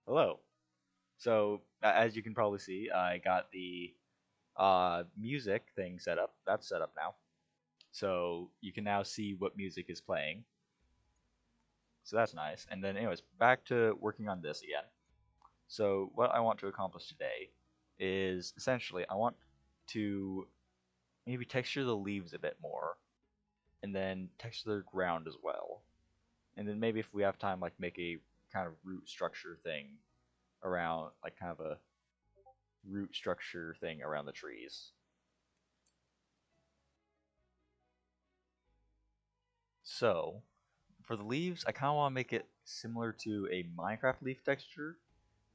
Hello. So, as you can probably see, I got the music thing set up. That's set up now. So, you can now see what music is playing. So, that's nice. And then, anyways, back to working on this again. So, what I want to accomplish today is essentially I want to maybe texture the leaves a bit more, and then texture the ground as well. And then maybe if we have time, like make a kind of root structure thing around, like kind of a root structure thing around the trees. So, for the leaves, I kind of want to make it similar to a Minecraft leaf texture.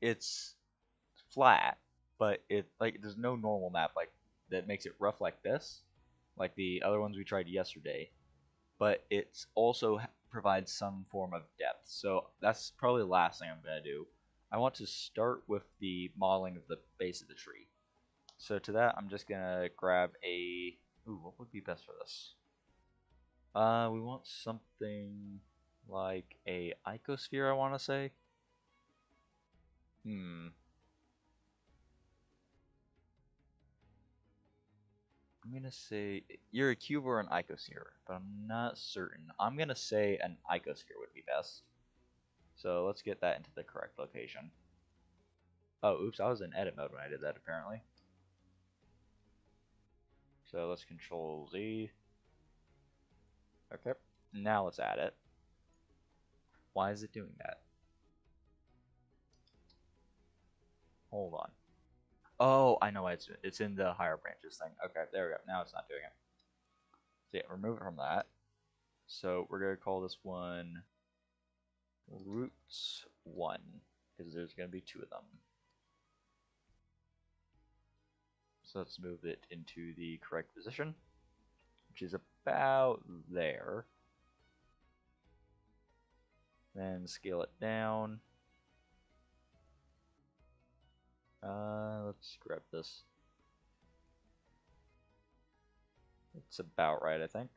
It's flat, but there's no normal map like that makes it rough like this, like the other ones we tried yesterday. But it's also provides some form of depth. So that's probably the last thing I'm gonna do. I want to start with the modeling of the base of the tree. So to that, I'm just gonna grab a. Ooh, what would be best for this? We want something like a icosphere, I want to say. Hmm. I'm gonna say you're a cube or an icosphere, but I'm not certain. I'm gonna say an icosphere would be best. So let's get that into the correct location. Oh, oops, I was in edit mode when I did that apparently. So let's control Z. Okay. Now let's add it. Why is it doing that? Hold on. Oh, I know why it's in the higher branches thing. Okay, there we go. Now it's not doing it. So yeah, remove it from that. So we're gonna call this one roots 1 because there's gonna be two of them. So let's move it into the correct position, which is about there. Then scale it down. Let's grab this. It's about right, I think.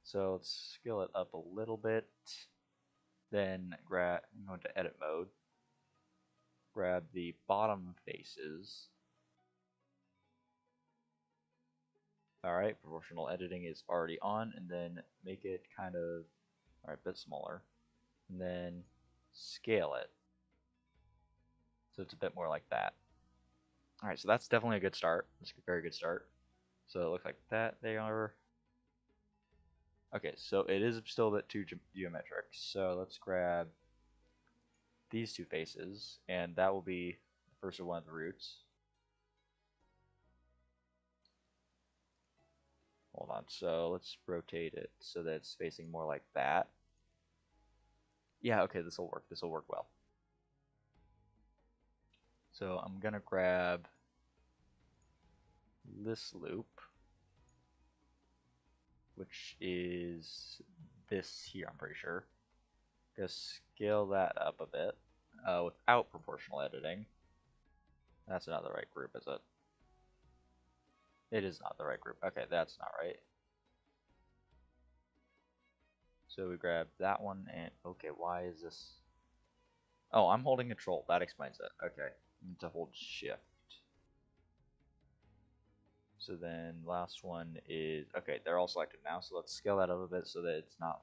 So let's scale it up a little bit. Then go into edit mode. Grab the bottom faces. Alright, proportional editing is already on, and then make it kind of, alright, a bit smaller. And then scale it. So it's a bit more like that. Alright, so that's definitely a good start. It's a very good start. So it looks like that they are. Okay, so it is still a bit too geometric. So let's grab these two faces, and that will be the first of one of the roots. Hold on, so let's rotate it so that it's facing more like that. Yeah, okay, this will work. This will work well. So I'm gonna grab this loop, which is this here, I'm pretty sure. Just scale that up a bit without proportional editing. That's not the right group, is it? It is not the right group. Okay, that's not right. So we grab that one and okay, why is this? Oh, I'm holding control. That explains it. Okay, I need to hold shift. So then last one is okay. They're all selected now. So let's scale that up a bit so that it's not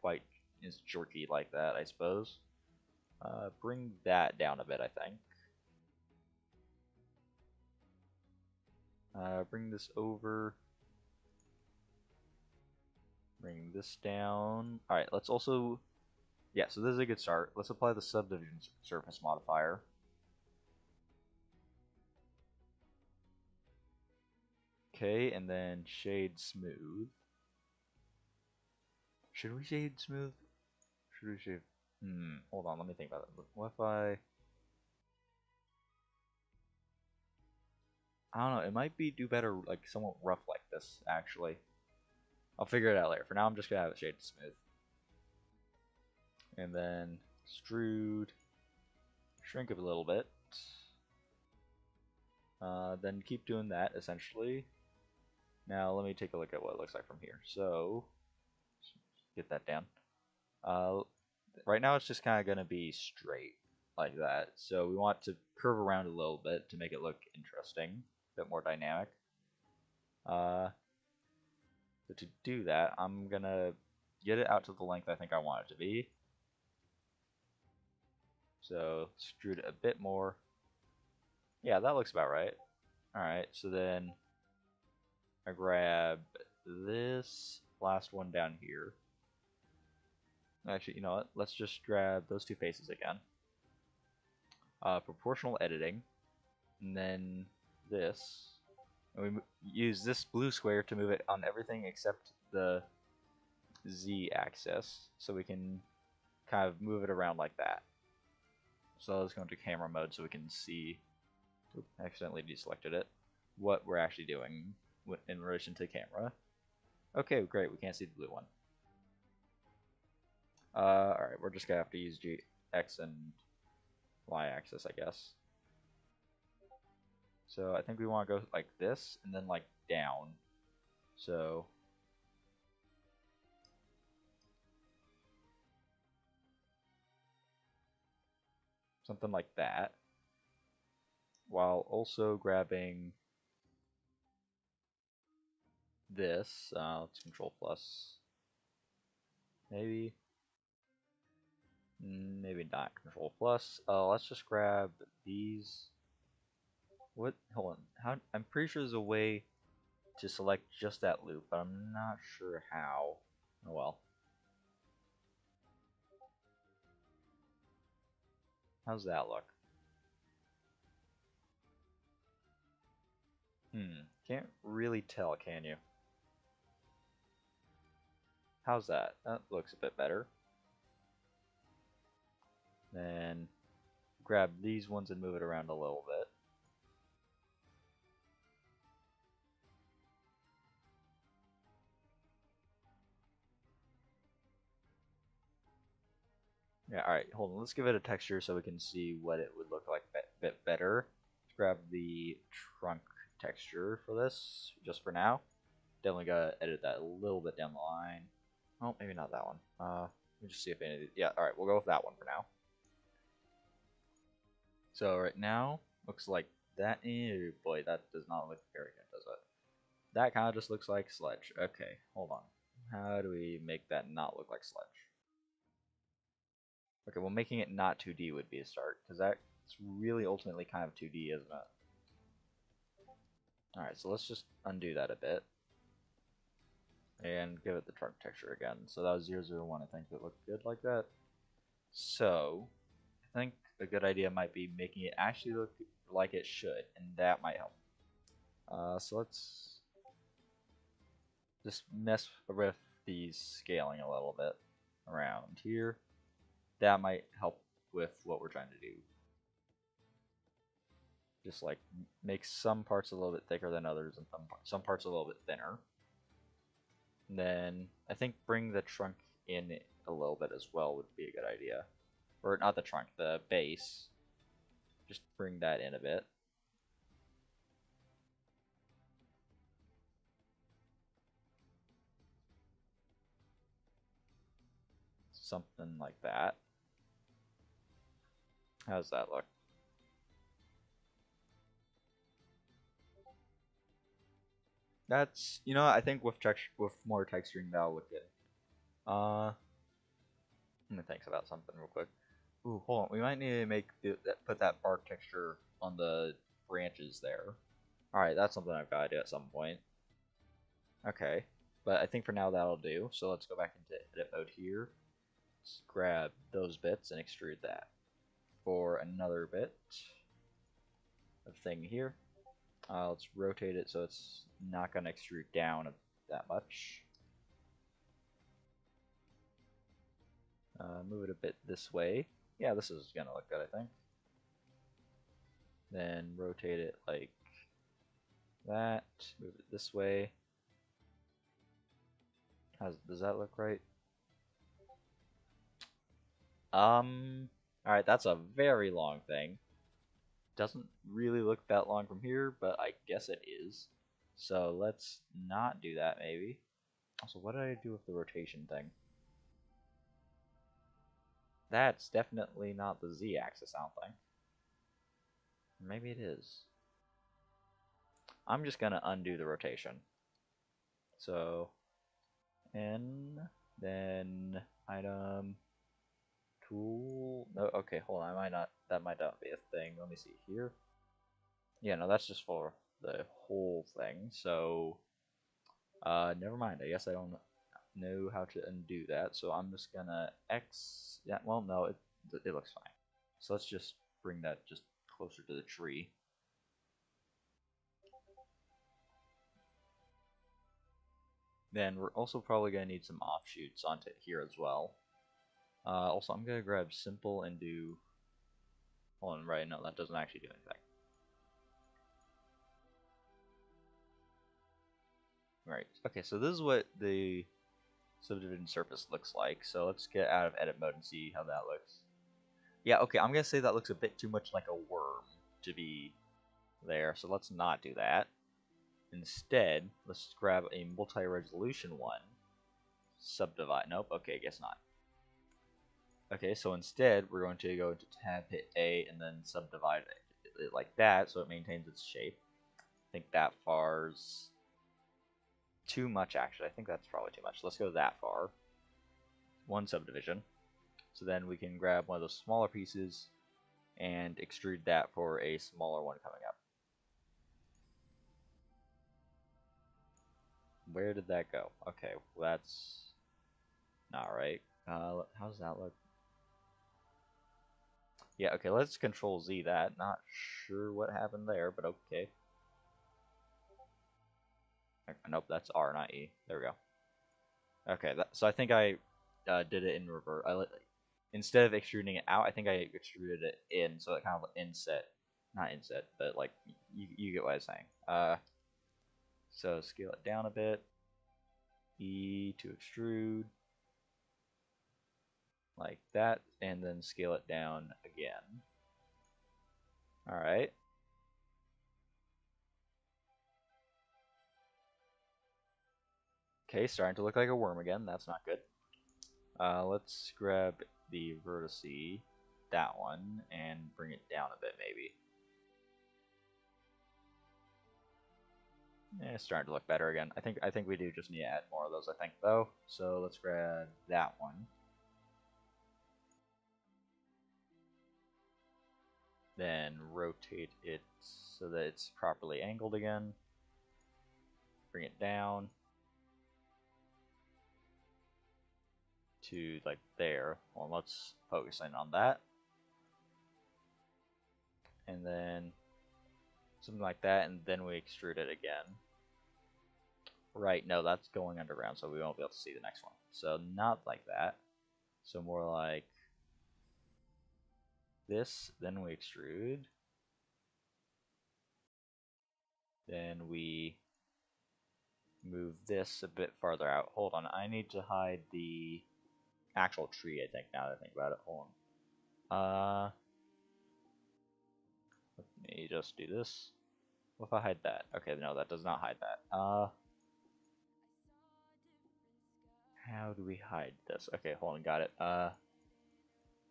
quite as jerky like that, I suppose. Bring that down a bit, I think. Bring this over. Bring this down. All right, let's also, yeah, so this is a good start. Let's apply the subdivision surface modifier. Okay, and then shade smooth. Should we shade smooth? Should we shade? Hold on, let me think about it. What if I don't know, it might be do better like somewhat rough like this, actually. I'll figure it out later. For now, I'm just gonna have it shaded smooth. And then extrude, shrink it a little bit. Then keep doing that, essentially. Now, let me take a look at what it looks like from here. So, get that down. Uh, right now, it's just kind of going to be straight. like that. So we want to curve around a little bit to make it look interesting, a bit more dynamic. Uh, so to do that, I'm gonna get it out to the length I think I want it to be. So extrude it a bit more. Yeah, that looks about right. Alright, so then I grab this last one down here. Actually, you know what? Let's just grab those two faces again. Proportional editing, and then this. And we use this blue square to move it on everything except the Z axis, so we can kind of move it around like that. So let's go into camera mode so we can see. Oops, accidentally deselected it. What we're actually doing in relation to camera. Okay, great. We can't see the blue one. Alright, we're just gonna have to use X and Y axis, I guess. So I think we want to go like this and then like down. So something like that. While also grabbing this. Let's control plus. Maybe. Maybe not control plus. Let's just grab these. What? Hold on. How? I'm pretty sure there's a way to select just that loop, but I'm not sure how. Oh well. How's that look? Can't really tell, can you? How's that? That looks a bit better. Then grab these ones and move it around a little bit. Yeah, alright, hold on. Let's give it a texture so we can see what it would look like a bit better. Let's grab the trunk texture for this, just for now. Definitely gotta edit that a little bit down the line. Oh, maybe not that one. Let me just see if any of these. Yeah, alright, we'll go with that one for now. So right now, looks like that. Ew, boy, that does not look very good, does it? That kind of just looks like Sledge. Okay, hold on. How do we make that not look like Sledge? Okay, well, making it not 2D would be a start, because that's really ultimately kind of 2D, isn't it? Alright, so let's just undo that a bit. And give it the trunk texture again. So that was 001, I think that looked good like that. So, I think a good idea might be making it actually look like it should, and that might help. So let's just mess with the scaling a little bit around here. That might help with what we're trying to do. Just like make some parts a little bit thicker than others and some parts a little bit thinner. And then I think bring the trunk in a little bit as well would be a good idea. Or not the trunk, the base. Just bring that in a bit. Something like that. How does that look? That's, you know, I think with more texturing that'll look good. Let me think about something real quick. Ooh, hold on. We might need to put that bark texture on the branches there. All right, that's something I've got to do at some point. Okay, but I think for now that'll do. So let's go back into edit mode here. Let's grab those bits and extrude that for another bit of thing here. Let's rotate it so it's not going to extrude down that much. Move it a bit this way. Yeah, this is going to look good, I think. Then rotate it like that. Move it this way. Does that look right? Alright, that's a very long thing. Doesn't really look that long from here, but I guess it is. So let's not do that, maybe. Also, what did I do with the rotation thing? That's definitely not the z-axis, I don't think. Maybe it is. I'm just gonna undo the rotation. So N, then item, tool. No, okay, hold on. I might not. That might not be a thing. Let me see here. Yeah, no, that's just for the whole thing. So, never mind. I guess I don't know how to undo that. So I'm just gonna X. Yeah, well, no, it looks fine. So let's just bring that just closer to the tree. Then we're also probably gonna need some offshoots onto here as well. Also, I'm gonna grab simple and do. Hold on, right? No, that doesn't actually do anything. Right. Okay, so this is what the subdivision surface looks like. So let's get out of edit mode and see how that looks. Yeah, okay, I'm gonna say that looks a bit too much like a worm to be there, so let's not do that. Instead, let's grab a multi-resolution one. Subdivide. Nope, okay, guess not. Okay, so instead, we're going to go into tab, hit A, and then subdivide it like that so it maintains its shape. I think that far's too much, actually. I think that's probably too much. Let's go that far. One subdivision. So then we can grab one of those smaller pieces and extrude that for a smaller one coming up. Where did that go? Okay, well that's not right. How does that look? Yeah, okay, let's control Z that. Not sure what happened there, but okay. Nope, that's R, not E. There we go. Okay, so I think I did it in reverse. Instead of extruding it out, I think I extruded it in, so it kind of inset, not inset, but like you get what I'm saying. So scale it down a bit. E to extrude, like that, and then scale it down again. All right. Okay, starting to look like a worm again. That's not good. Let's grab the vertice, that one, and bring it down a bit, maybe. It's starting to look better again. I think we do just need to add more of those. I think though. So let's grab that one. Then rotate it so that it's properly angled again. Bring it down to like there. Well, let's focus in on that. And then something like that, and then we extrude it again. Right, no, that's going underground, so we won't be able to see the next one. So not like that. So more like this, then we extrude. Then we move this a bit farther out. Hold on, I need to hide the actual tree, I think, now that I think about it. Hold on. Let me just do this. What if I hide that? Okay, no, that does not hide that. How do we hide this? Okay, hold on, got it.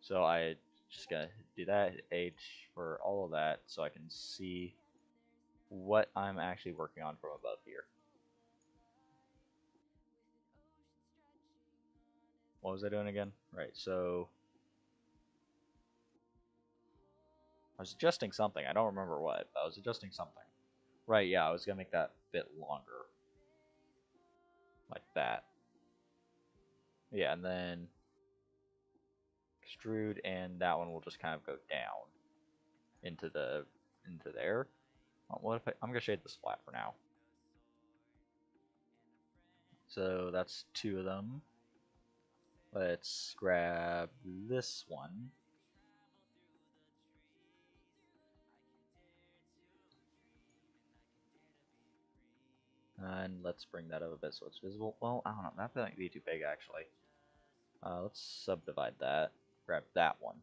So I just gonna do that, hit H for all of that, so I can see what I'm actually working on from above here. What was I doing again? Right, so I was adjusting something. I don't remember what, but I was adjusting something. Right, yeah, I was gonna make that bit longer. Like that. Yeah, and then extrude, and that one will just kind of go down into there. What if I'm gonna shade this flat for now. So that's two of them. Let's grab this one. And let's bring that up a bit so it's visible. Well, I don't know. That might be too big, actually. Let's subdivide that. Grab that one.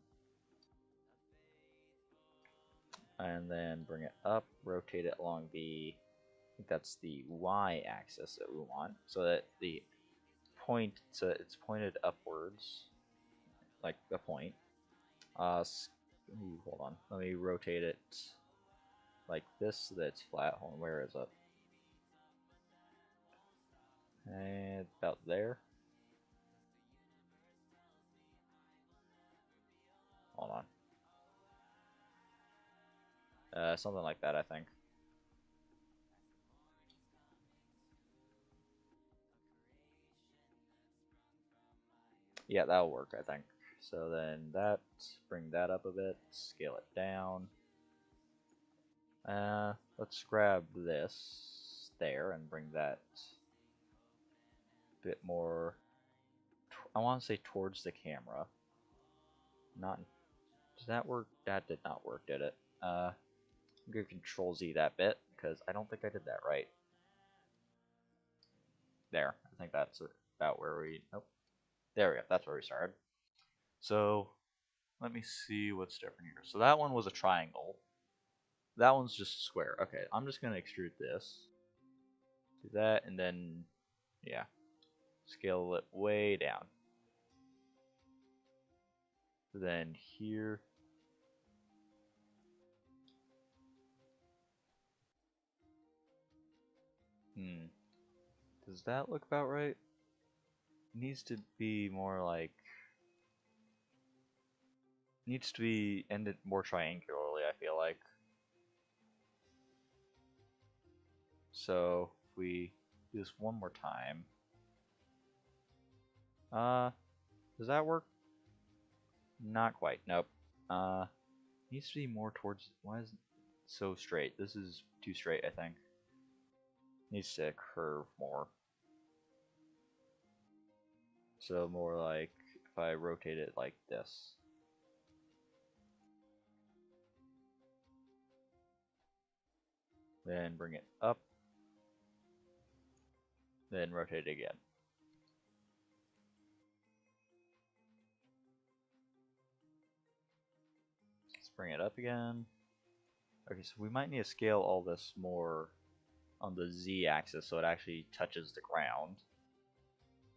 And then bring it up. Rotate it along the... I think that's the y-axis that we want. So that the point... So it's pointed upwards. like a point. Ooh, hold on. Let me rotate it like this so that it's flat. Hold on, where is it? And about there. Hold on. Something like that, I think. Yeah, that'll work, I think. So then that, bring that up a bit, scale it down. Let's grab this there and bring that a bit more. I want to say towards the camera. Not. Does that work? That did not work, did it? I'm gonna Control Z that bit because I don't think I did that right. There. I think that's about where we. Nope. There we go. That's where we started. So let me see what's different here. So that one was a triangle. That one's just a square. Okay, I'm just gonna extrude this. Do that, and then yeah, scale it way down. Then here. Does that look about right? It needs to be more like. Needs to be ended more triangularly, I feel like. So if we do this one more time. Does that work? Not quite. Nope. Uh, needs to be more towards. Why is it so straight? This is too straight, I think. Needs to curve more. So more like if I rotate it like this. Then bring it up. Then rotate it again. Let's bring it up again. Okay, so we might need to scale all this more on the z-axis so it actually touches the ground.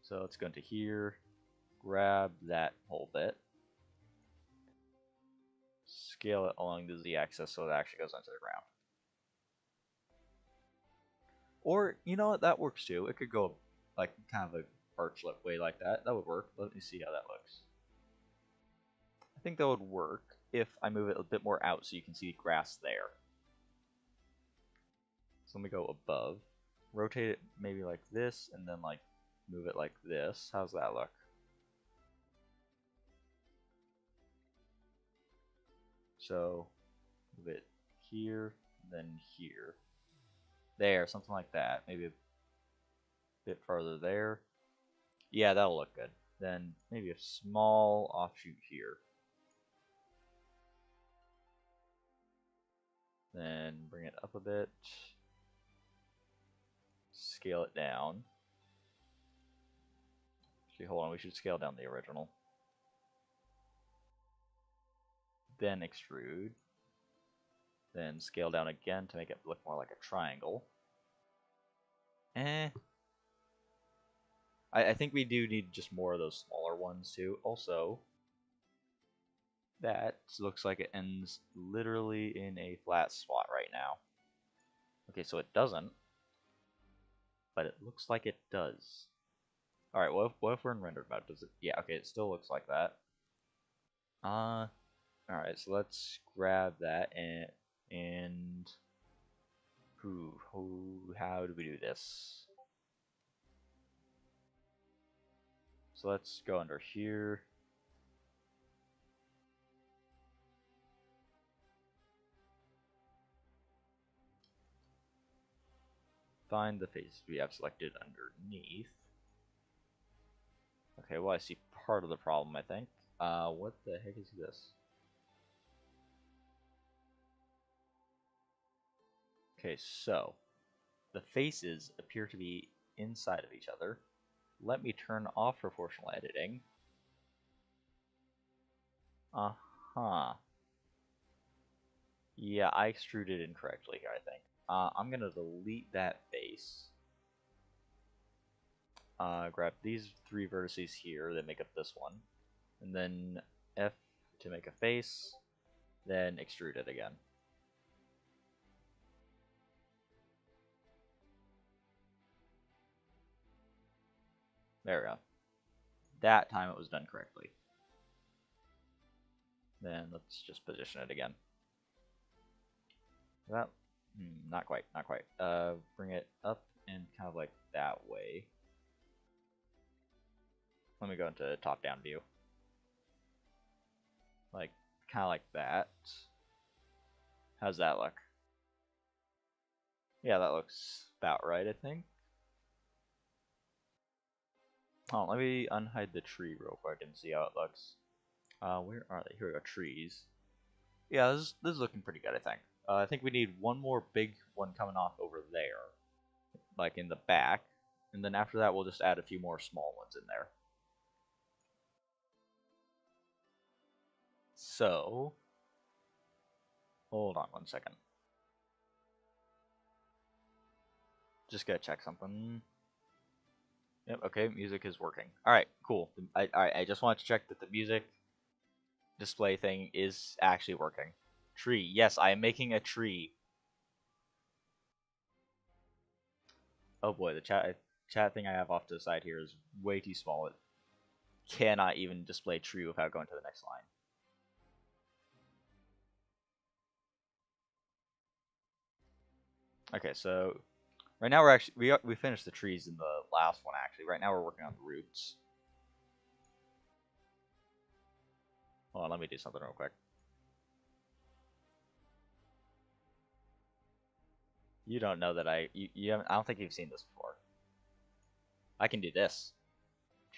So let's go into here, grab that whole bit, scale it along the z-axis so it actually goes into the ground. Or, you know what, that works too. It could go like kind of a archlet way like that. That would work. Let me see how that looks. I think that would work if I move it a bit more out so you can see grass there. So let me go above. Rotate it maybe like this, and then like move it like this. How's that look? So move it here, then here. There, something like that. Maybe a bit farther there. Yeah, that'll look good. Then maybe a small offshoot here. Then bring it up a bit. Scale it down. Actually, hold on, we should scale down the original. Then extrude. Then scale down again to make it look more like a triangle. Eh. I think we do need just more of those smaller ones too. Also, that looks like it ends literally in a flat spot right now. Okay, so it doesn't, but it looks like it does. Alright, what if we're in rendered mode? Does it? Yeah, okay, it still looks like that. Alright, so let's grab that and how do we do this? So let's go under here. Find the face we have selected underneath. Okay, well I see part of the problem, I think. What the heck is this? Okay, so the faces appear to be inside of each other. Let me turn off proportional editing. Uh-huh. Yeah, I extruded incorrectly here, I think. I'm gonna delete that face. Grab these three vertices here that make up this one. and then F to make a face, then extrude it again. There we go. That time it was done correctly. Then let's just position it again. That, not quite, not quite. Bring it up and kind of like that way. Let me go into top-down view. Like, kind of like that. How's that look? Yeah, that looks about right, I think. Oh, let me unhide the tree real quick and see how it looks. Where are they? Here we go, trees. Yeah, this is looking pretty good, I think. I think we need one more big one coming off over there, like in the back, and then after that we'll just add a few more small ones in there. So, hold on one second. Just gotta check something. Yep, okay, music is working. Alright, cool. Alright, I just wanted to check that the music display thing is actually working. Tree, yes, I am making a tree. Oh boy, the chat thing I have off to the side here is way too small. It cannot even display tree without going to the next line. Okay, so right now we're actually we finished the trees in the last one actually. Right now we're working on the roots. Hold on, let me do something real quick. You don't know that you haven't, I don't think you've seen this before. I can do this.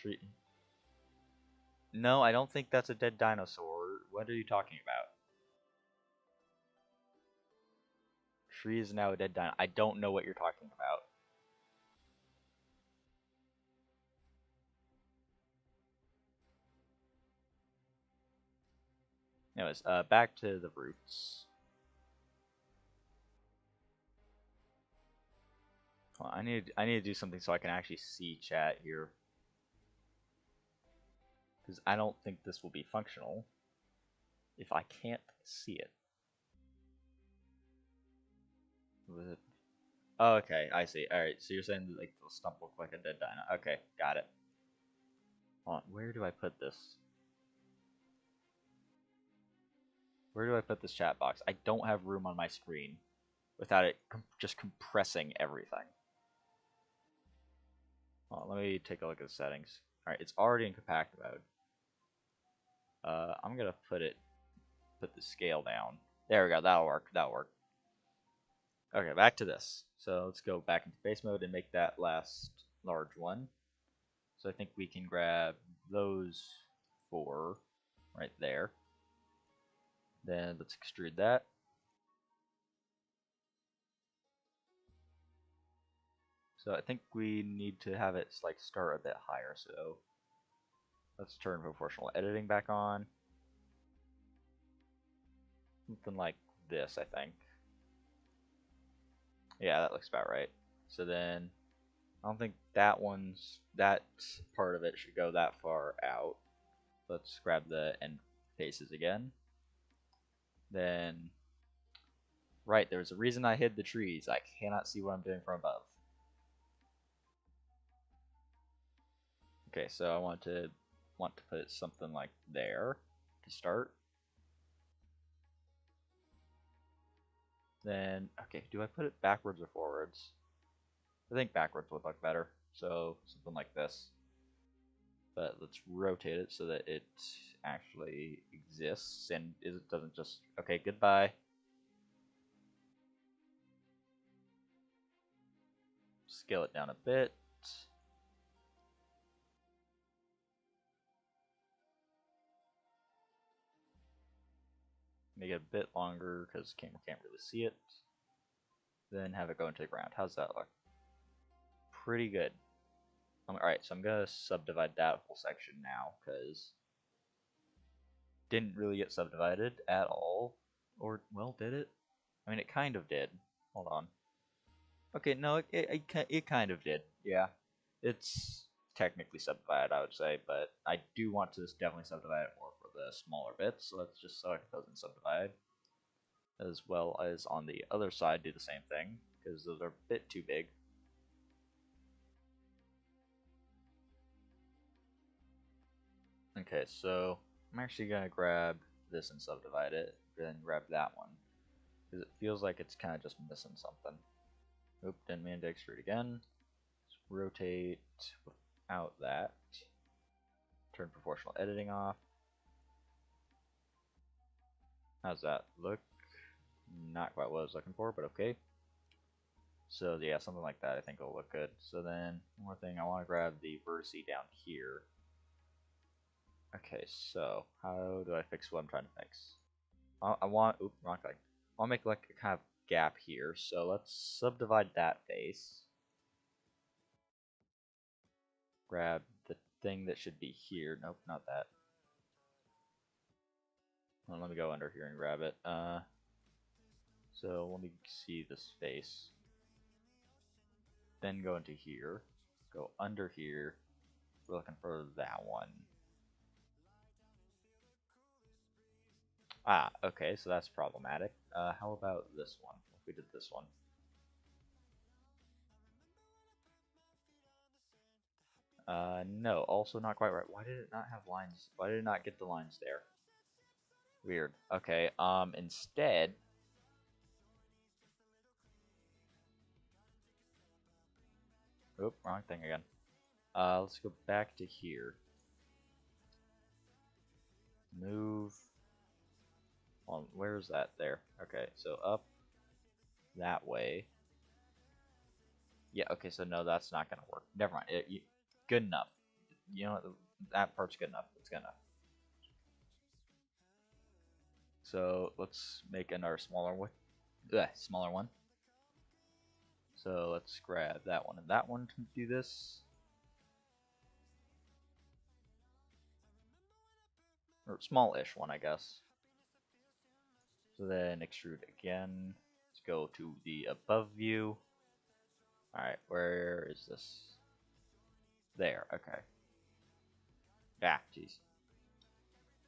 Tree. No, I don't think that's a dead dinosaur. What are you talking about? Tree is now a dead dino. I don't know what you're talking about. Anyways, back to the roots. Well, I need to do something so I can actually see chat here, because I don't think this will be functional if I can't see it. Oh, okay, I see. All right, so you're saying that, like the stump look like a dead dino. Okay, got it. Hold on, where do I put this? Where do I put this chat box? I don't have room on my screen without it just compressing everything. Hold on, let me take a look at the settings. All right, it's already in compact mode. I'm gonna put the scale down. There we go. That'll work. That'll work. Okay, back to this. So let's go back into face mode and make that last large one. So I think we can grab those four right there. Then let's extrude that. So I think we need to have it like start a bit higher. So let's turn proportional editing back on. Something like this, I think. Yeah, that looks about right. So then I don't think that part of it should go that far out. Let's grab the end faces again. Then, right, there's a reason I hid the trees. I cannot see what I'm doing from above. Okay, so I want to put something like there to start. Then, okay, do I put it backwards or forwards? I think backwards would look better. So something like this. But let's rotate it so that it actually exists and it doesn't just, okay, goodbye. Scale it down a bit. Make it a bit longer because the camera can't really see it. Then have it go into the ground. How's that look? Pretty good. Alright, so I'm going to subdivide that whole section now because didn't really get subdivided at all. Or, well, did it? I mean, it kind of did. Hold on. Okay, no, it kind of did. Yeah. It's technically subdivided, I would say, but I do want to definitely subdivide it more for the smaller bits, so let's just select those and subdivide, as well as on the other side do the same thing, because those are a bit too big. Okay, so I'm actually going to grab this and subdivide it, then grab that one, because it feels like it's kind of just missing something. Oop, didn't mean to extrude again. Let's rotate without that. Turn proportional editing off. How's that look? Not quite what I was looking for, but okay. So yeah, something like that I think will look good. So then, one more thing, I want to grab the vertice down here. Okay, so how do I fix what I'm trying to fix? I want, oop, wrong thing. I want to make like a kind of gap here, so let's subdivide that face. Grab the thing that should be here. Nope, not that. Well, let me go under here and grab it. So let me see this face. Then go into here. Go under here. We're looking for that one. Ah, okay, so that's problematic. How about this one? If we did this one. No, also not quite right. Why did it not have lines? Why did it not get the lines there? Weird. Okay, instead, oop, wrong thing again. Let's go back to here. Move. Well, where's that? There. Okay, so up that way. Yeah, okay, so no, that's not gonna work. Never mind. Good enough. You know what? That part's good enough. It's good enough. So let's make another smaller one. Smaller one. So let's grab that one and that one to do this. Or small-ish one, I guess. So then extrude again. Let's go to the above view. Alright, where is this? There, okay. Ah, jeez.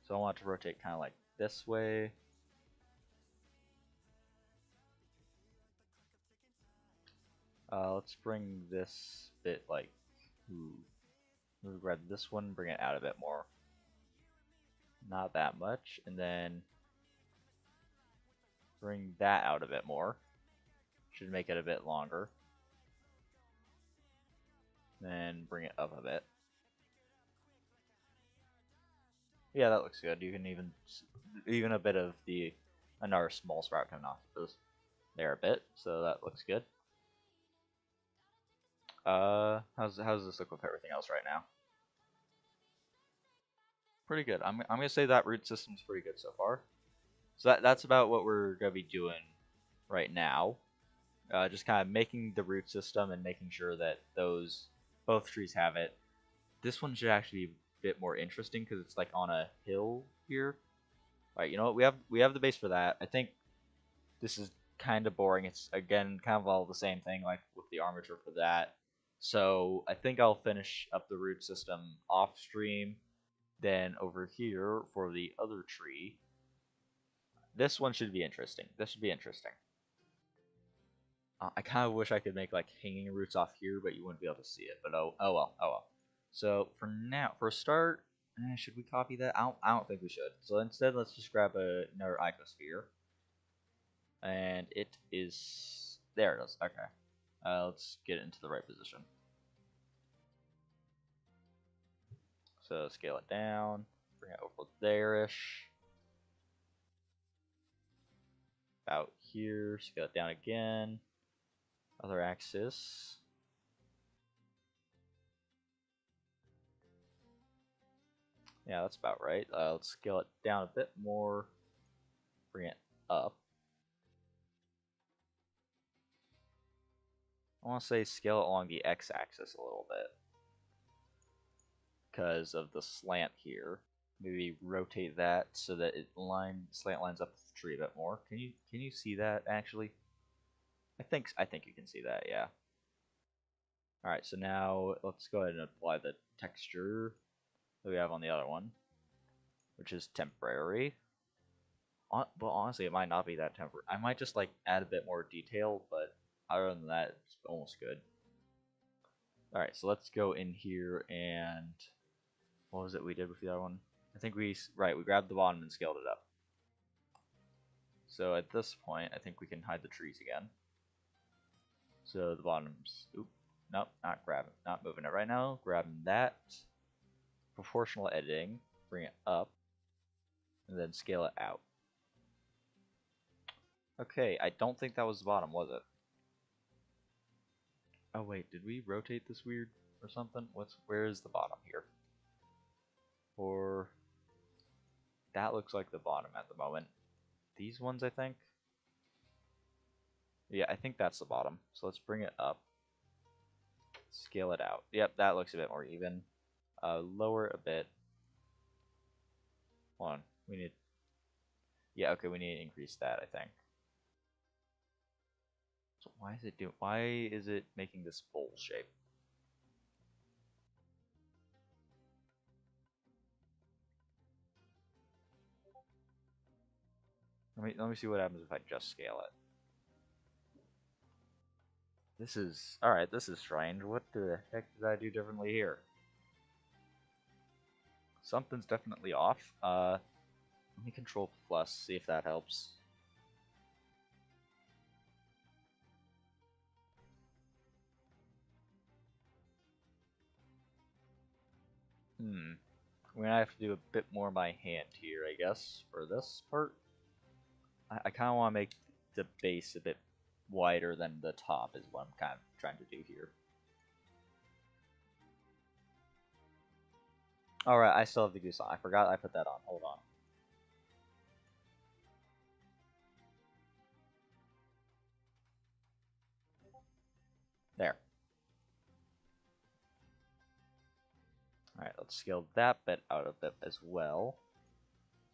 So I want to rotate kind of like this way. Let's bring this bit like, ooh. We'll grab this one, bring it out a bit more. Not that much, and then bring that out a bit more. Should make it a bit longer. Then bring it up a bit. Yeah, that looks good. You can even a bit of the another small sprout coming off of this there a bit, so that looks good. How's this look with everything else right now? Pretty good. I'm gonna say that root system's pretty good so far. So that's about what we're gonna be doing right now. Just kind of making the root system and making sure that both trees have it. This one should actually be a bit more interesting because it's like on a hill here. All right, you know what? We have the base for that. I think this is kind of boring. It's again kind of all the same thing like with the armature for that. So I think I'll finish up the root system off stream. Then over here for the other tree, this one should be interesting. This should be interesting. I kind of wish I could make like hanging roots off here, but you wouldn't be able to see it. But oh well, oh well. So for now, for a start, should we copy that? I don't think we should. So instead, let's just grab another icosphere, and it is there. It is okay. Let's get it into the right position. So scale it down, bring it over there-ish, about here. Scale it down again. Other axis. Yeah, that's about right. Let's scale it down a bit more. Bring it up. I want to say scale it along the x-axis a little bit because of the slant here. Maybe rotate that so that slant lines up the tree a bit more. Can you see that actually? I think you can see that. Yeah. Alright, so now let's go ahead and apply the texture that we have on the other one, which is temporary. But honestly, it might not be that temporary. I might just like add a bit more detail, but other than that, it's almost good. Alright, so let's go in here and what was it we did with the other one? I think we grabbed the bottom and scaled it up. So at this point, I think we can hide the trees again. So the bottom's, oop, nope, not moving it right now. Grabbing that, proportional editing, bring it up, and then scale it out. Okay, I don't think that was the bottom, was it? Oh wait, did we rotate this weird or something? Where is the bottom here? Or that looks like the bottom at the moment. These ones, I think. Yeah, I think that's the bottom. So let's bring it up. Scale it out. Yep, that looks a bit more even. Lower a bit. Hold on. We need. Yeah, okay, we need to increase that, I think. So why is it making this bowl shape? Let me see what happens if I just scale it. This is alright, this is strange. What the heck did I do differently here? Something's definitely off. Let me control plus, see if that helps. Hmm. We're gonna have to do a bit more by hand here, I guess, for this part. I kind of want to make the base a bit wider than the top is what I'm kind of trying to do here. Alright, I still have the goose on. I forgot I put that on. Hold on. There. Alright, let's scale that bit out a bit as well.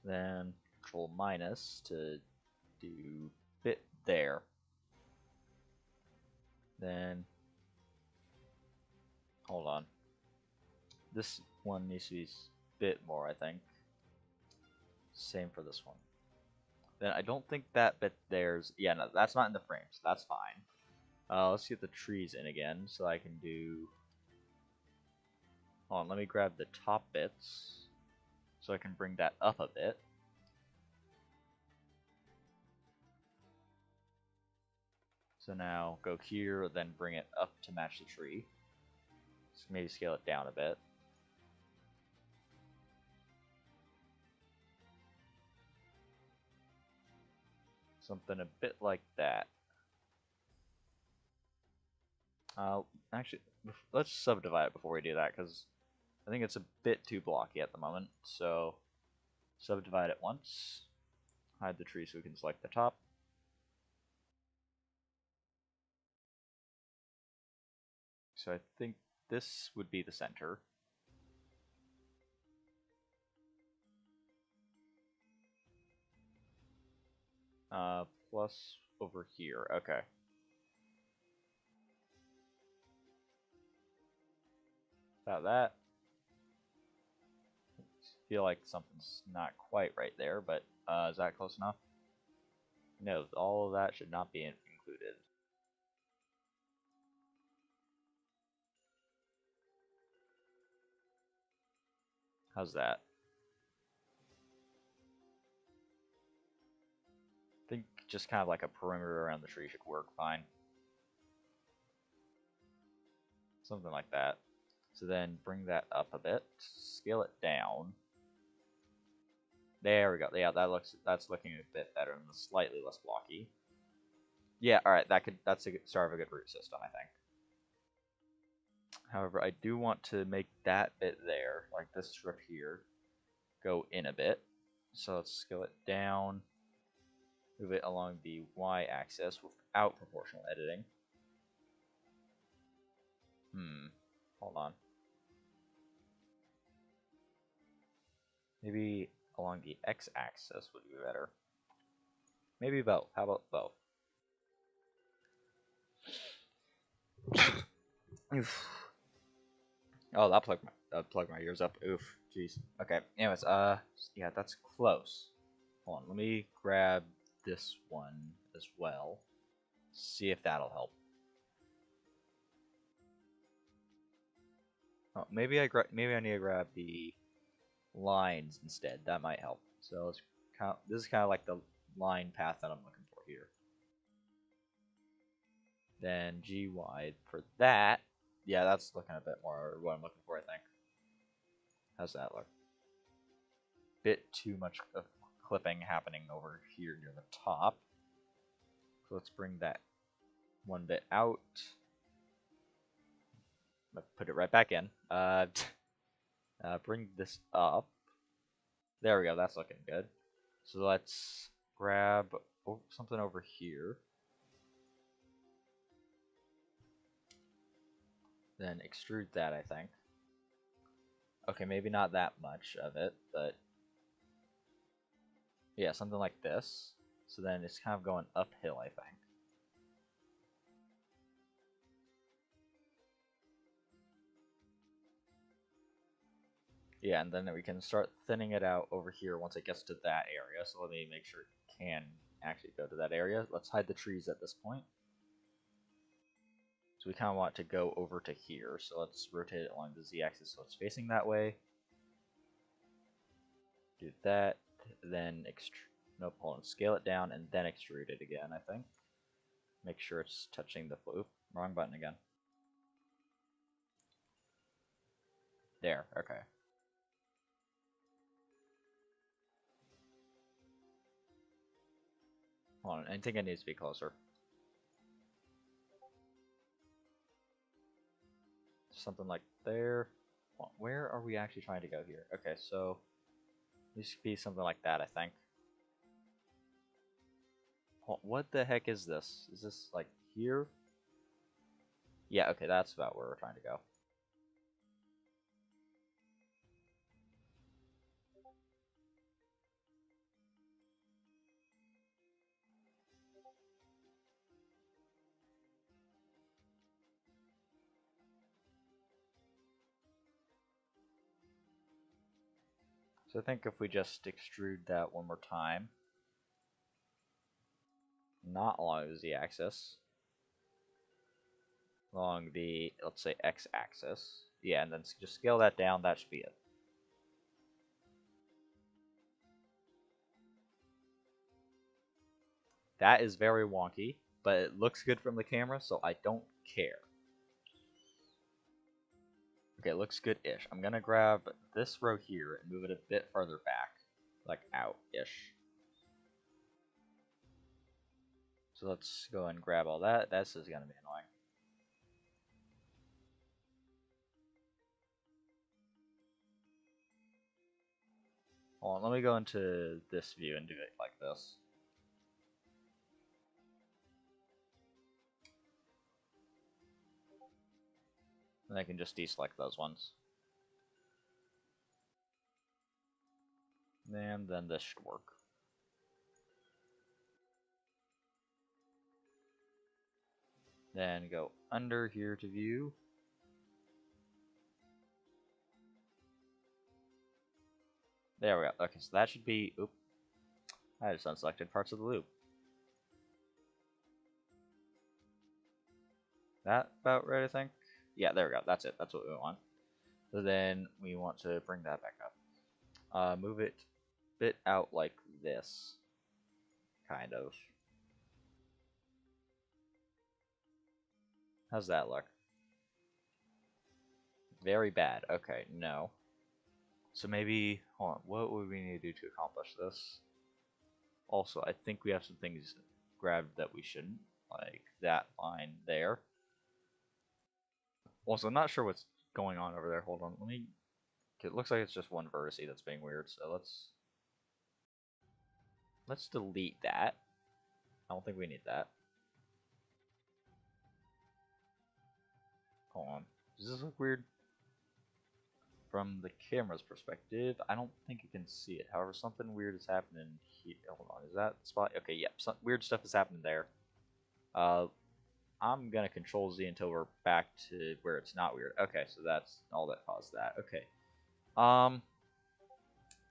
Then control minus to do bit there. Then, hold on. This one needs to be a bit more, I think. Same for this one. Then I don't think that bit there's... Yeah, no, that's not in the frame, so that's fine. Let's get the trees in again, so I can do... Hold on, let me grab the top bits, so I can bring that up a bit. So now go here, then bring it up to match the tree. So maybe scale it down a bit. Something a bit like that. Actually, let's subdivide it before we do that, because I think it's a bit too blocky at the moment. So subdivide it once. Hide the tree so we can select the top. So I think this would be the center. Plus over here. Okay. About that. Feel like something's not quite right there, but is that close enough? No, all of that should not be included. How's that? I think just kind of like a perimeter around the tree should work fine. Something like that. So then bring that up a bit, scale it down. There we go. Yeah, that's looking a bit better and slightly less blocky. Yeah, all right. That's a start of a good root system, I think. However, I do want to make that bit there, like this strip here, go in a bit. So let's scale it down, move it along the y-axis without proportional editing. Hold on. Maybe along the x-axis would be better. Maybe both. How about both? Oof. Oh, that plugged my ears up. Oof. Jeez. Okay. Anyways, yeah, that's close. Hold on. Let me grab this one as well. See if that'll help. Oh, maybe I need to grab the lines instead. That might help. So let's count. This is kind of like the line path that I'm looking for here. Then G wide for that. Yeah, that's looking a bit more what I'm looking for, I think. How's that look? Bit too much of clipping happening over here near the top. So let's bring that one bit out. Put it right back in. Bring this up. There we go. That's looking good. So let's grab something over here. Then extrude that, I think. Okay, maybe not that much of it, but yeah, something like this. So then it's kind of going uphill, I think. Yeah, and then we can start thinning it out over here once it gets to that area. So let me make sure it can actually go to that area. Let's hide the trees at this point. So we kind of want to go over to here. So let's rotate it along the z-axis so it's facing that way. Do that, then nope, hold on, scale it down and then extrude it again, I think. Make sure it's touching the flip. Wrong button again. There, okay. Hold on, I think it needs to be closer. Something like there. Where are we actually trying to go here? Okay, so this should be something like that, I think. What the heck is this? Is this like here? Yeah, okay, that's about where we're trying to go. So I think if we just extrude that one more time, not along the z-axis, along the, let's say, x-axis. Yeah, and then just scale that down, that should be it. That is very wonky, but it looks good from the camera, so I don't care. Okay, it looks good-ish. I'm gonna grab this row here and move it a bit farther back, like out-ish. So let's go and grab all that. This is gonna be annoying. Hold on, let me go into this view and do it like this. And I can just deselect those ones. And then this should work. Then go under here to view. There we go. Okay, so that should be, oop, I just unselected parts of the loop. That about right, I think? Yeah, there we go. That's it. That's what we want. So then we want to bring that back up. Move it a bit out like this. Kind of. How's that look? Very bad. Okay, no. So maybe, hold on, what would we need to do to accomplish this? Also, I think we have some things grabbed that we shouldn't, like that line there. Also, I'm not sure what's going on over there. Hold on, let me. It looks like it's just one vertice that's being weird. So let's delete that. I don't think we need that. Hold on. Does this look weird? From the camera's perspective, I don't think you can see it. However, something weird is happening here. Hold on, is that spot? Okay, yep. Some weird stuff is happening there. I'm gonna control Z until we're back to where it's not weird. Okay, so that's all that caused that. Okay. Um,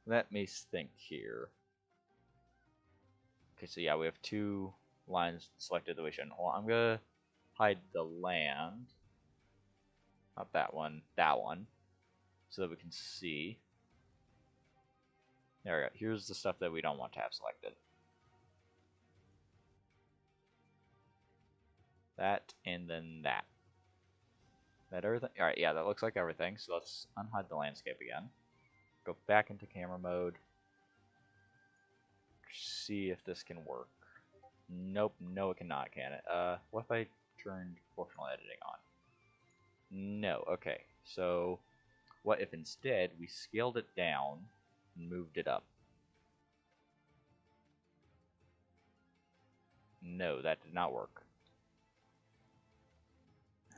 let me think here. Okay, so yeah, we have two lines selected that we shouldn't. Well, I'm gonna hide the land. Not that one, that one. So that we can see. There we go. Here's the stuff that we don't want to have selected. That, and then that. That everything? Alright, yeah, that looks like everything. So let's unhide the landscape again. Go back into camera mode. See if this can work. Nope, no it cannot, can it? What if I turned proportional editing on? No, okay. So, what if instead we scaled it down and moved it up? No, that did not work.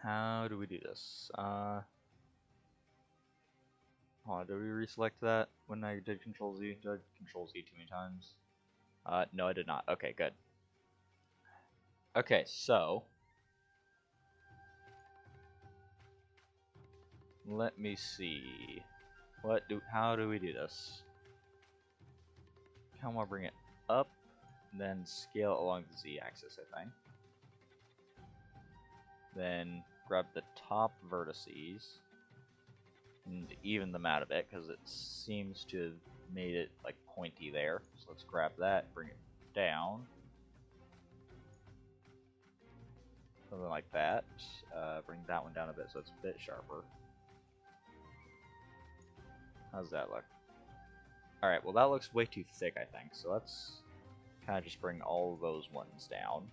How do we do this? Hold on, did we reselect that when I did Control Z? Did I Control Z too many times? No, I did not. Okay, good. Okay, so let me see. How do we do this? Come on, bring it up, then scale it along the Z-axis, I think. Then grab the top vertices and even them out a bit because it seems to have made it like pointy there. So let's grab that, bring it down. Something like that. Bring that one down a bit so it's a bit sharper. How's that look? Alright, well that looks way too thick, I think. So let's kind of just bring all of those ones down.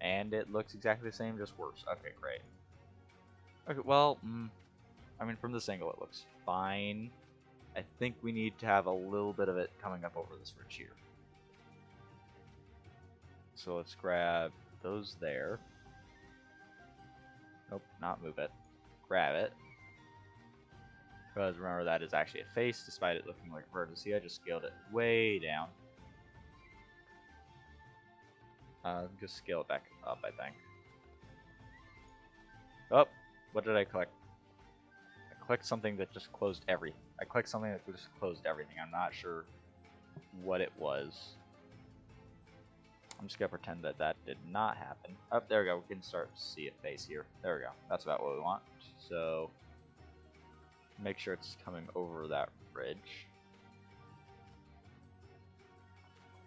And it looks exactly the same, just worse. Okay, great. Okay, well, I mean, from this angle it looks fine. I think we need to have a little bit of it coming up over this ridge here. So let's grab those there. Nope, not move it. Grab it. Because remember, that is actually a face, despite it looking like a vertex. See, I just scaled it way down. Just scale it back up, I think. Oh, what did I click? I clicked something that just closed everything. I clicked something that just closed everything. I'm not sure what it was. I'm just gonna pretend that that did not happen. Oh, there we go. We can start to see a face here. There we go. That's about what we want. So make sure it's coming over that ridge.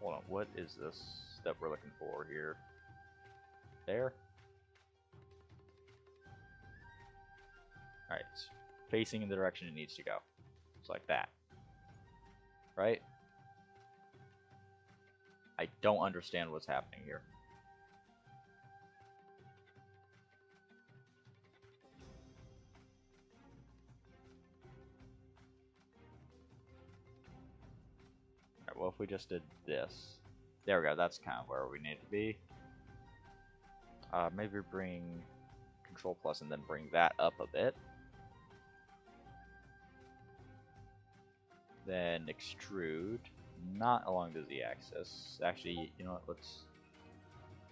Hold on. What is this that we're looking for here? There. All right. It's facing in the direction it needs to go. It's like that. Right? I don't understand what's happening here. Alright, well if we just did this. There we go, that's kind of where we need to be. Maybe bring Control Plus and then bring that up a bit. Then extrude, not along the Z-axis. Actually, you know what, let's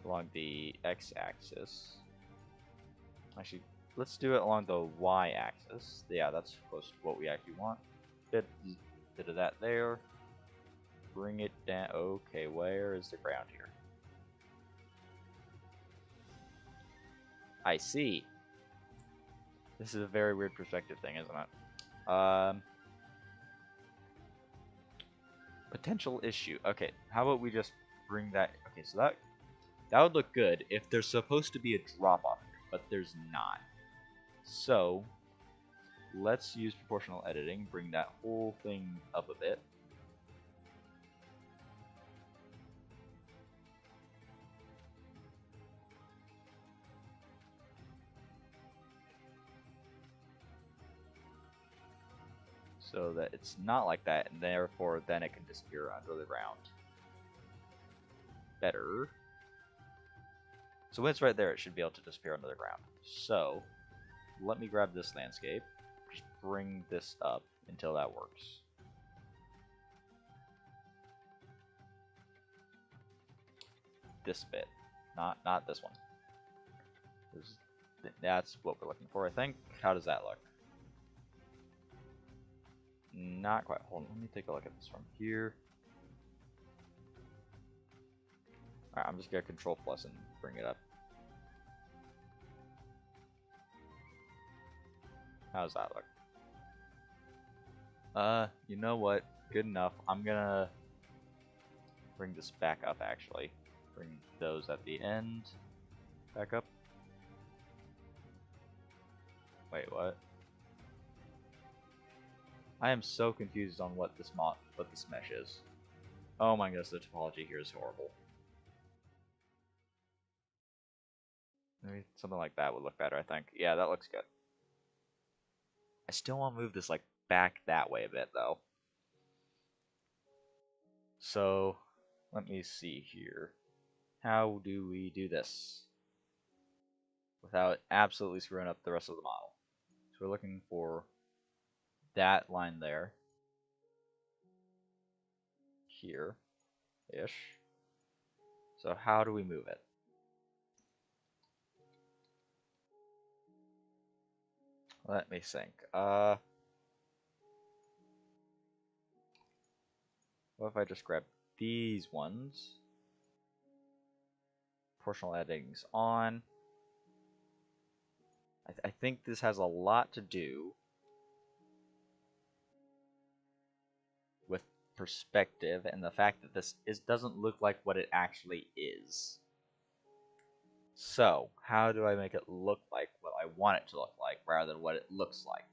along the X-axis. Actually, let's do it along the Y-axis. Yeah, that's close to what we actually want. Bit of that there. Bring it down. Okay, where is the ground here? I see. This is a very weird perspective thing, isn't it? Potential issue. Okay, how about we just bring that... Okay, so that would look good if there's supposed to be a drop-off here, but there's not. So, let's use proportional editing, bring that whole thing up a bit. So that it's not like that, and therefore then it can disappear under the ground. Better. So when it's right there, it should be able to disappear under the ground. So, let me grab this landscape, just bring this up until that works. this bit, not this one. That's what we're looking for, I think. How does that look? Not quite. Hold on, let me take a look at this from here. Alright, I'm just gonna control plus and bring it up. How does that look? You know what? Good enough. I'm gonna bring this back up actually. Bring those at the end back up. Wait, what? I am so confused on what this mesh is. Oh my goodness, the topology here is horrible. Maybe something like that would look better, I think. Yeah, that looks good. I still want to move this like back that way a bit though. So let me see here. How do we do this without absolutely screwing up the rest of the model? So we're looking for that line there, here-ish. So how do we move it? Let me think. What if I just grab these ones? Proportional editing's on. I think this has a lot to do with perspective and the fact that this doesn't look like what it actually is. So, how do I make it look like what I want it to look like rather than what it looks like?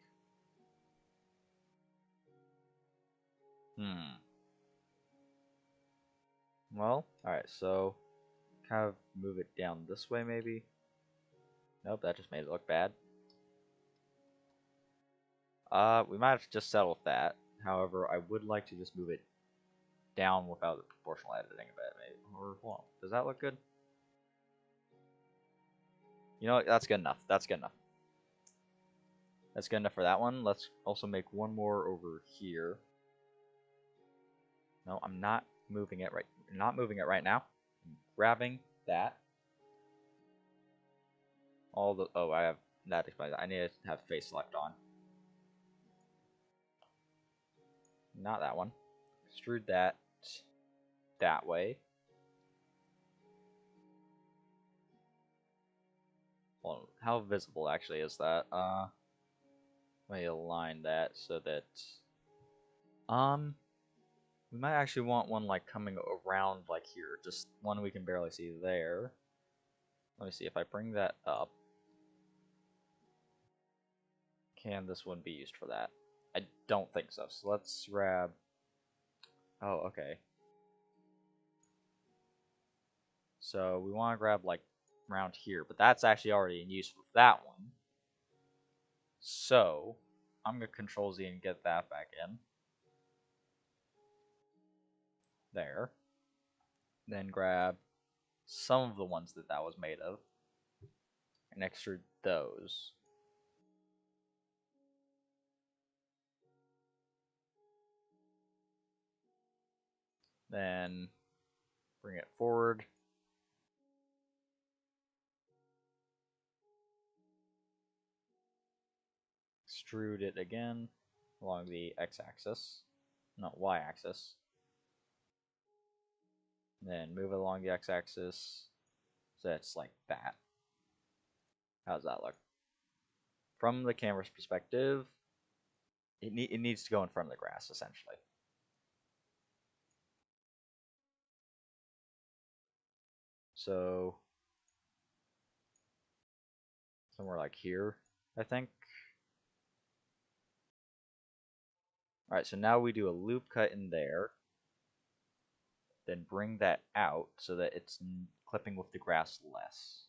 Well, alright, so kind of move it down this way maybe. Nope, that just made it look bad. We might have to just settle with that. However, I would like to just move it down without the proportional editing a bit, maybe. Or, hold on, does that look good? You know what, that's good enough. That's good enough. That's good enough for that one. Let's also make one more over here. No, I'm not moving it right. Not moving it right now. I'm grabbing that. All the I have that explains. I need to have face select on. Not that one. Extrude that way. Well, how visible actually is that? Let me align that so that we might actually want one like coming around like here, just one we can barely see there. Let me see if I bring that up. Can this one be used for that? I don't think so. So let's grab. Oh, okay. So we want to grab like around here, but that's actually already in use with that one. So I'm gonna Control Z and get that back in. There. Then grab some of the ones that was made of and extrude those. Then bring it forward. Extrude it again along the x-axis, not y-axis. Then move it along the x-axis so it's like that. How does that look? From the camera's perspective, it needs to go in front of the grass, essentially. So, somewhere like here, I think. Alright, so now we do a loop cut in there. Then bring that out so that it's clipping with the grass less.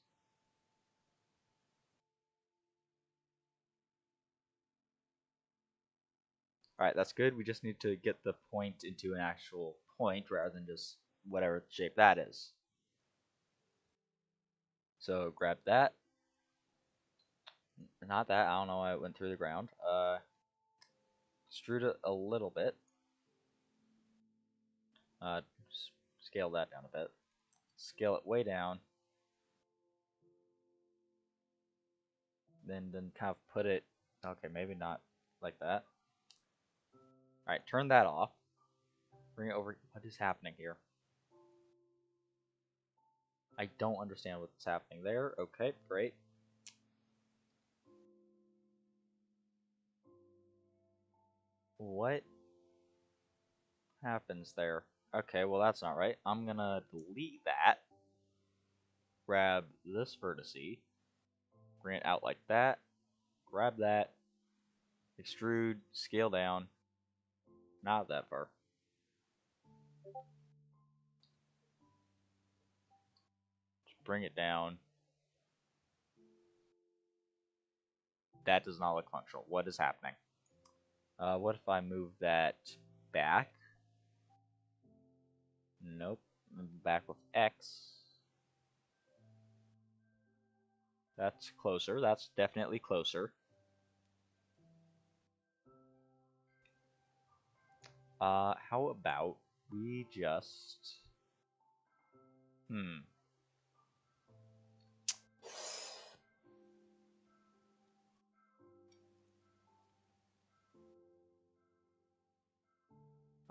Alright, that's good. We just need to get the point into an actual point rather than just whatever shape that is. So grab that. Not that, I don't know why it went through the ground. Extrude it a little bit. Scale that down a bit. scale it way down, then kind of put it. Okay, maybe not like that. All right, turn that off. Bring it over. What is happening here? I don't understand what's happening there. Okay, great. What happens there? Okay, well that's not right. I'm gonna delete that. Grab this vertice. Bring it out like that. Grab that. Extrude. Scale down. Not that far. Just bring it down. That does not look functional. What is happening? What if I move that back? Nope. Back with X. That's closer. That's definitely closer. How about we just... Hmm.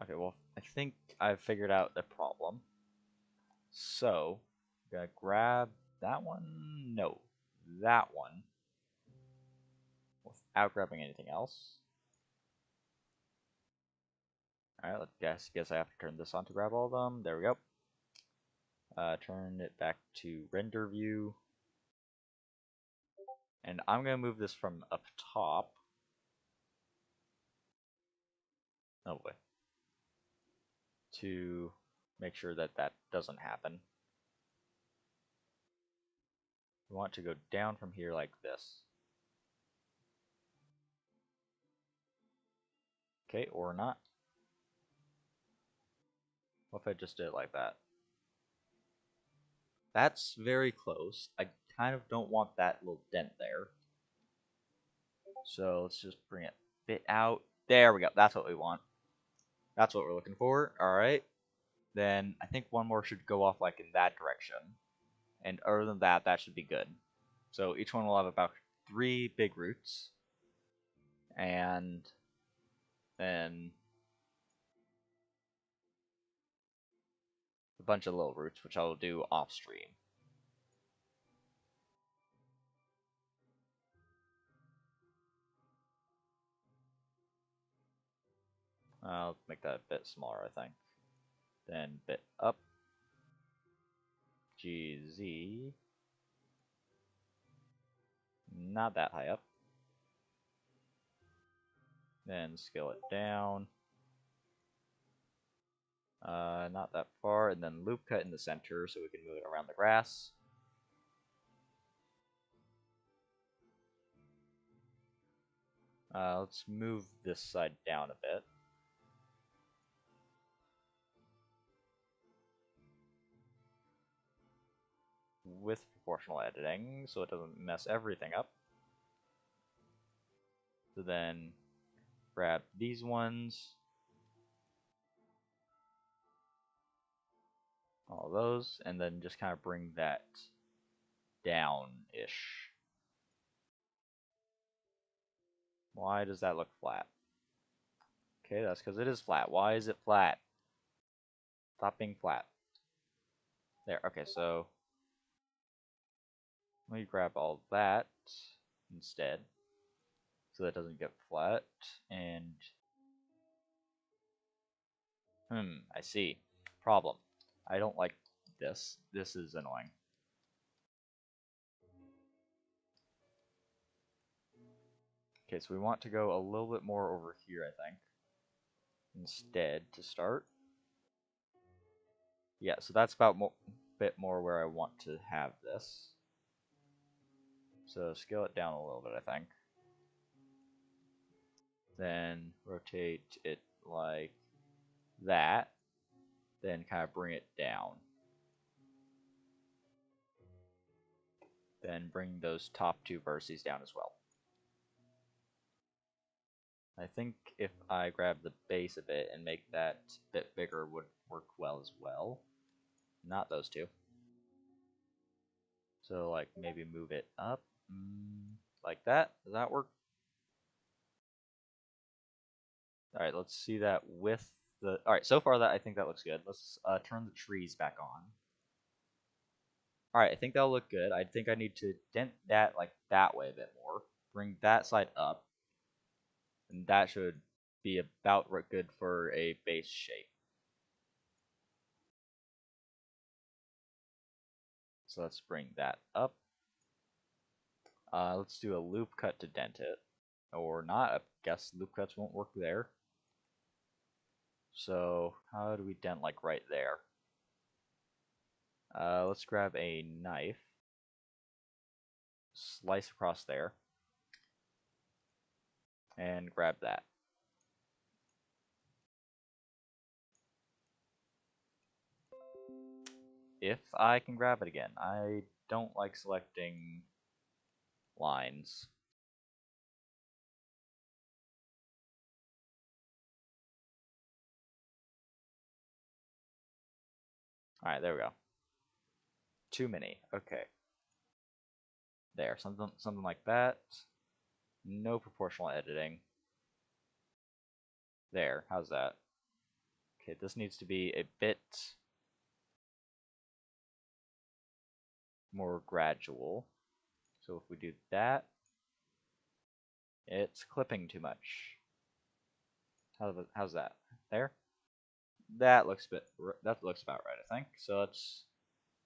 Okay, well, I think I've figured out the problem. So, I'm gonna grab that one. No, that one. Without grabbing anything else. Alright, let's guess I have to turn this on to grab all of them. There we go. Turn it back to render view. And I'm gonna move this from up top. Oh boy. To make sure that that doesn't happen. We want to go down from here like this. Okay, or not. What if I just did it like that? That's very close. I kind of don't want that little dent there. So let's just bring it a bit out. There we go. That's what we want. That's what we're looking for. Alright. Then I think one more should go off like in that direction. And other than that, that should be good. So each one will have about 3 big roots. And then a bunch of little roots, which I will do off stream. I'll make that a bit smaller, I think. Then bit up. GZ. Not that high up. Then scale it down. Not that far. And then loop cut in the center so we can move it around the grass. Let's move this side down a bit. With proportional editing so it doesn't mess everything up. So then grab these ones. All those. And then just kind of bring that down-ish. Why does that look flat? Okay, that's because it is flat. Why is it flat? Stop being flat. There, okay, so let me grab all that instead so that doesn't get flat. And, I see. Problem. I don't like this. This is annoying. Okay, so we want to go a little bit more over here, I think, instead to start. Yeah, so that's about a bit more where I want to have this. So scale it down a little bit, I think. Then rotate it like that. Then kind of bring it down. Then bring those top 2 vertices down as well. I think if I grab the base a bit and make that a bit bigger would work well as well. Not those two. So like maybe move it up like that. Does that work? All right, let's see that with the. All right, so far that I think that looks good. Let's turn the trees back on. All right, I think that'll look good. I think I need to dent that like that way a bit more. Bring that side up, and that should be about good for a base shape. So let's bring that up. Let's do a loop cut to dent it. Or not, I guess loop cuts won't work there. So how do we dent like right there? Let's grab a knife. Slice across there. And grab that. If I can grab it again. I don't like selecting lines. Alright, there we go. Too many. Okay. There. Something like that. No proportional editing. There. How's that? Okay, this needs to be a bit more gradual. So if we do that, it's clipping too much. How's that? There? That looks about right, I think. So let's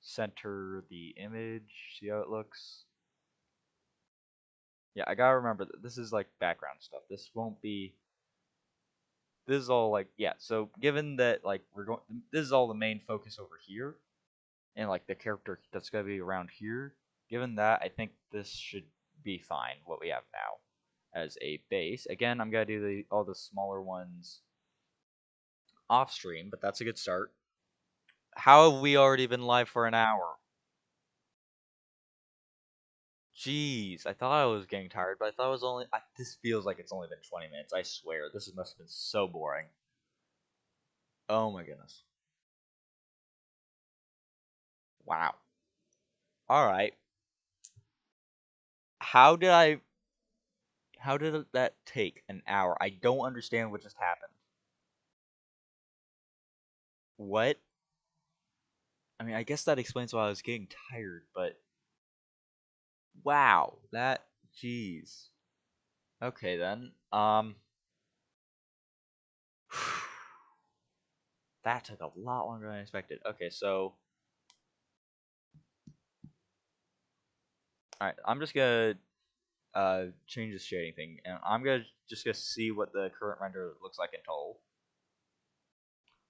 center the image, see how it looks. Yeah, I gotta remember that this is like background stuff. This won't be. This is all like yeah. So given that like this is all the main focus over here, and like the character that's gonna be around here. Given that, I think this should be fine. What we have now as a base. Again, I'm gonna do all the smaller ones off stream, but that's a good start. How have we already been live for an hour? Jeez, I thought I was getting tired, but I thought it was only. This feels like it's only been 20 minutes. I swear, this must have been so boring. Oh my goodness. Wow. All right. How did I? How did that take an hour? I don't understand what just happened. What? I mean, I guess that explains why I was getting tired, but wow, that. Jeez. Okay then. That took a lot longer than I expected. Okay, so all right, I'm just gonna change the shading thing, and I'm gonna see what the current render looks like in total.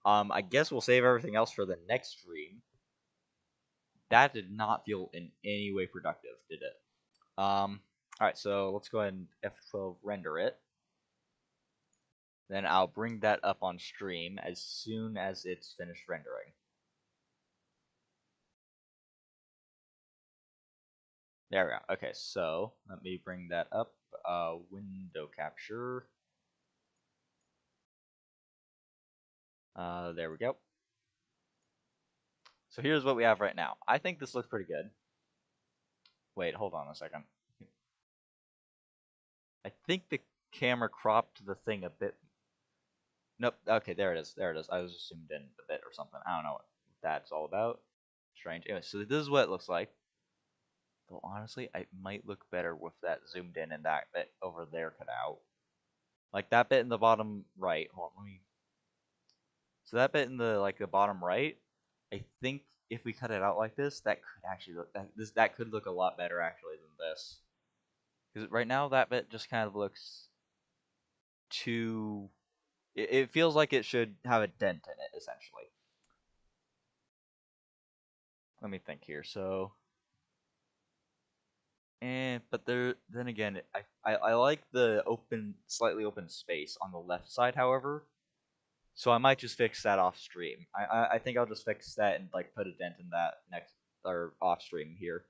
I guess we'll save everything else for the next stream. That did not feel in any way productive, did it? All right, so let's go ahead and F12 render it. Then I'll bring that up on stream as soon as it's finished rendering. There we go. Okay, so let me bring that up. Window capture. There we go. So here's what we have right now. I think this looks pretty good. Wait, hold on a second. I think the camera cropped the thing a bit. Nope. Okay, there it is. There it is. I was just zoomed in a bit or something. I don't know what that's all about. Strange. Anyway, so this is what it looks like. Though honestly, it might look better with that zoomed in and that bit over there cut out. Like that bit in the bottom right. Hold on, let me. So that bit in the bottom right. I think if we cut it out like this, that could actually look that could look a lot better actually than this. Because right now that bit just kind of looks too. It feels like it should have a dent in it essentially. Let me think here. So, but then again, I like the slightly open space on the left side. However, so I might just fix that off stream. I think I'll just fix that and like put a dent in that next or off stream here.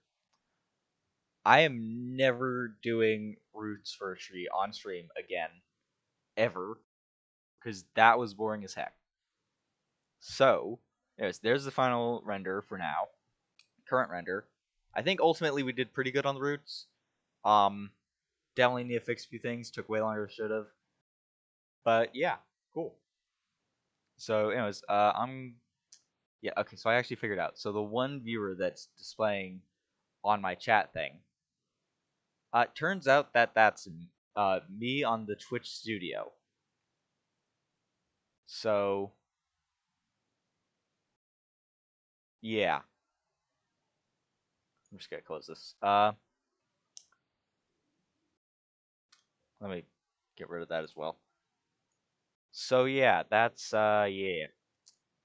I am never doing roots for a tree on stream again, ever, because that was boring as heck. So, anyways, there's the final render for now. Current render. I think ultimately we did pretty good on the routes. Um, definitely need to fix a few things. Took way longer than should have. But yeah, cool. So, anyways, yeah, okay. So I actually figured out. So the one viewer that's displaying on my chat thing, it turns out that that's me on the Twitch studio. So yeah, I'm just gonna close this. Let me get rid of that as well. So yeah, that's yeah.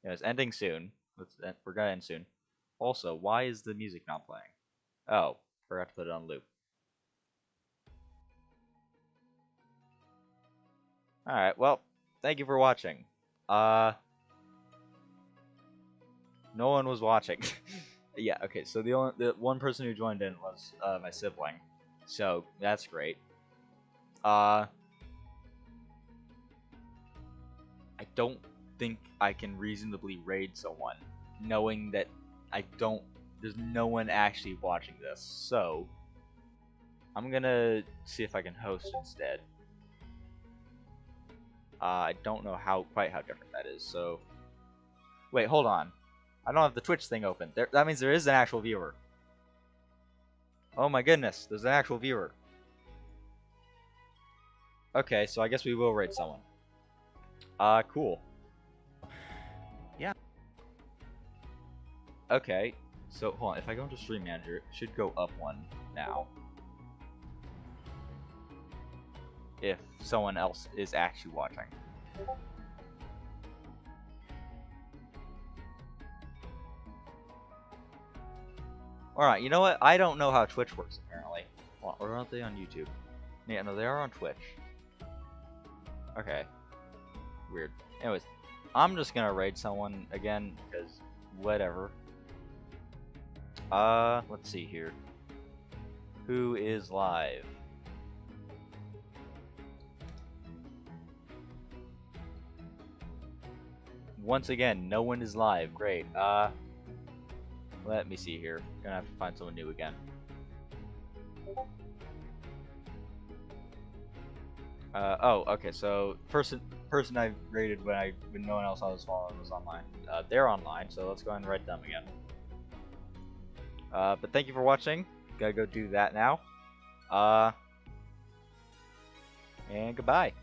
It's ending soon. We're gonna end soon. Also, why is the music not playing? Oh, forgot to put it on loop. Alright, well, thank you for watching. Uh, no one was watching. Yeah, okay, so the one person who joined in was my sibling. So, that's great. Uh, I don't think I can reasonably raid someone, knowing that there's no one actually watching this. So, I'm gonna see if I can host instead. I don't know quite how different that is, so... Wait, hold on. I don't have the Twitch thing open. That means there is an actual viewer. Oh my goodness, there's an actual viewer. Okay, so I guess we will raid someone. Cool. Yeah. Okay, so hold on. If I go into Stream Manager, it should go up one now. If someone else is actually watching. Alright, you know what? I don't know how Twitch works, apparently. Or aren't they on YouTube? Yeah, no, they are on Twitch. Okay. Weird. Anyways, I'm just gonna raid someone again, because whatever. Let's see here. Who is live? Once again, no one is live. Great. Let me see here. Gonna have to find someone new again. Oh, okay. So person I rated when no one else I was following was online. They're online, so let's go ahead and write them again. But thank you for watching. Gotta go do that now. And goodbye.